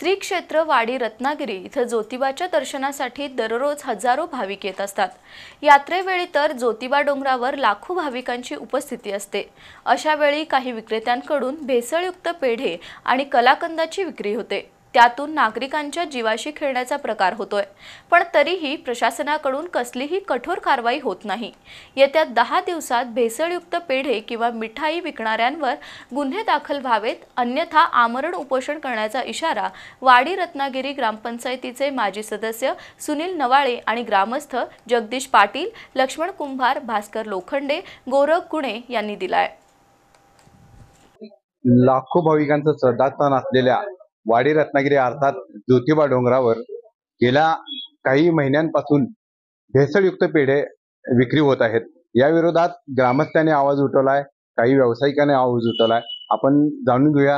श्री क्षेत्र वाडी रत्नागिरी इथं ज्योतिबाच्या दर्शनासाठी दररोज हजारो भाविक येत असतात। यात्रेवेळी तर ज्योतिबा डोंगरावर लाखो भाविकांची उपस्थिती असते। अशा वेळी काही विक्रेत्यांकडून भेसळयुक्त पेढे आणि कलाकंदाची विक्री होते। त्यातून नागरिकांच्या जीवाशी खेळण्याचा प्रकार होतोय। पण तरीही प्रशासनाकडून कसलीही कठोर कारवाई होत नाही। येत्या 10 दिवसात भेसळयुक्त पेढे किंवा मिठाई विकणाऱ्यांवर गुन्हे दाखल व्हावेत, अन्यथा आमरण उपोषण करण्याचा इशारा वाडी रत्नागिरी ग्रामपंचायतीचे माजी सदस्य सुनील नवाळे आणि ग्रामस्थ जगदीश पाटील, लक्ष्मण कुंभार, भास्कर लोखंडे, गोरख गुणे यांनी दिलाय। लाखो भाविकांचं श्रद्धास्थान असलेल्या वाडी रत्नागिरी अर्थात ज्योतिबा डोंगरावर गेल्या काही महिन्यांपासून भेसळयुक्त पेढे विक्री होत आहेत। या विरोधात ग्रामस्थांनी आवाज उठवलाय, काही व्यावसायिकांनी आवाज उठवलाय। आपण जाणून घेऊया,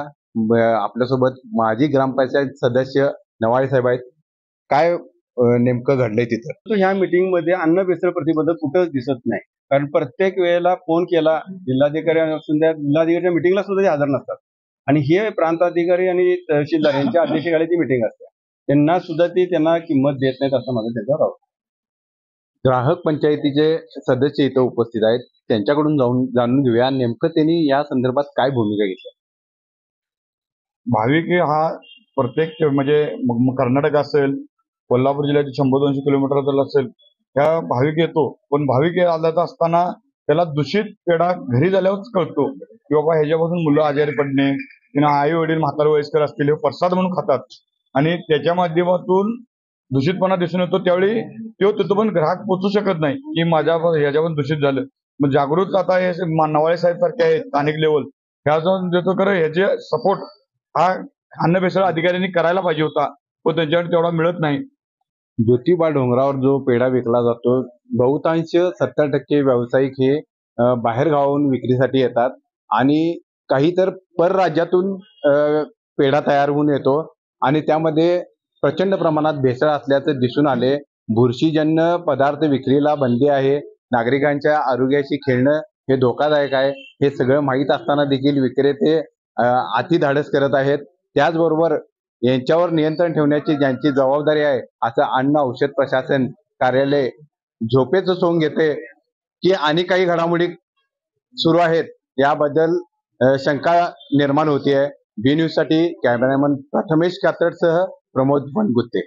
आपल्यासोबत माजी ग्रामपंचायत सदस्य नवाळे साहेब आहेत। काय नेमकं घडलंय तिथं? ह्या मीटिंग मध्ये अन्न भेसळ प्रतिबंधक कुठंच दिसत नाही, कारण प्रत्येक वेळेला फोन केला जिल्हाधिकारी असून त्या जिल्हाधिकारीच्या मीटिंगला सुद्धा ते हजर नसतात आणि हे प्रांताधिकारी आणि तहसीलदार यांच्या अध्यक्षतेखाली मीटिंग असते, त्यांना सुद्धा त्यांना किंमत देत नाहीत असं माझं त्याच्यावर आरोप। ग्राहक पंचायतीचे सदस्य इथं उपस्थित आहेत, त्यांच्याकडून जाणून घेऊया नेमकं त्यांनी या संदर्भात काय भूमिका घेतली। भाविक हा प्रत्येक म्हणजे कर्नाटक असेल, कोल्हापूर जिल्ह्याचे 100-200 किलोमीटर असेल, ह्या भाविक येतो। पण भाविक आला असताना त्याला दूषित पेढा घरी झाल्यावरच कळतो की बाबा ह्याच्यापासून मुलं आजारी पडणे, आई वडील म्हातारे वयस्कर असतील हे प्रसाद म्हणून खातात आणि त्याच्या माध्यमातून दूषितपणा दिसून येतो। त्यावेळी तो तिथं पण ग्राहक पोचू शकत नाही की माझ्या ह्याच्यावर दूषित झालं। मग जागृत आता हे नवाळे साहेब सारखे आहेत स्थानिक लेवल, ह्या जाऊन देतो खरं ह्याचे सपोर्ट हा अन्न भेसळ अधिकाऱ्यांनी करायला पाहिजे होता, पण त्यांच्याकडे तेवढा मिळत नाही। ज्योतिबा डोंगरावर जो पेढा विकला जातो, बहुतांश 70% व्यावसायिक हे बाहेर गावाहून विक्रीसाठी येतात आणि काही तर परराज्यातून पेढा तयार होऊन येतो आणि त्यामध्ये प्रचंड प्रमाणात भेसळ असल्याचं दिसून आले। बुरशीजन्य पदार्थ विक्रीला बंदी आहे, नागरिकांच्या आरोग्याशी खेळणं हे धोकादायक आहे, हे सगळं माहीत असताना देखील विक्रेते अतिधाडस करत आहेत। त्याचबरोबर यांच्यावर नियंत्रण ठेवण्याची ज्यांची जबाबदारी आहे असं अन्न औषध प्रशासन कार्यालय झोपेचं सोंग घेते की आणि काही घडामोडी सुरू आहेत, याबद्दल शंका निर्माण होतीये। बी न्यूज साठी कॅमेरामन प्रथमेश कातडसह प्रमोद बनगुत्ते।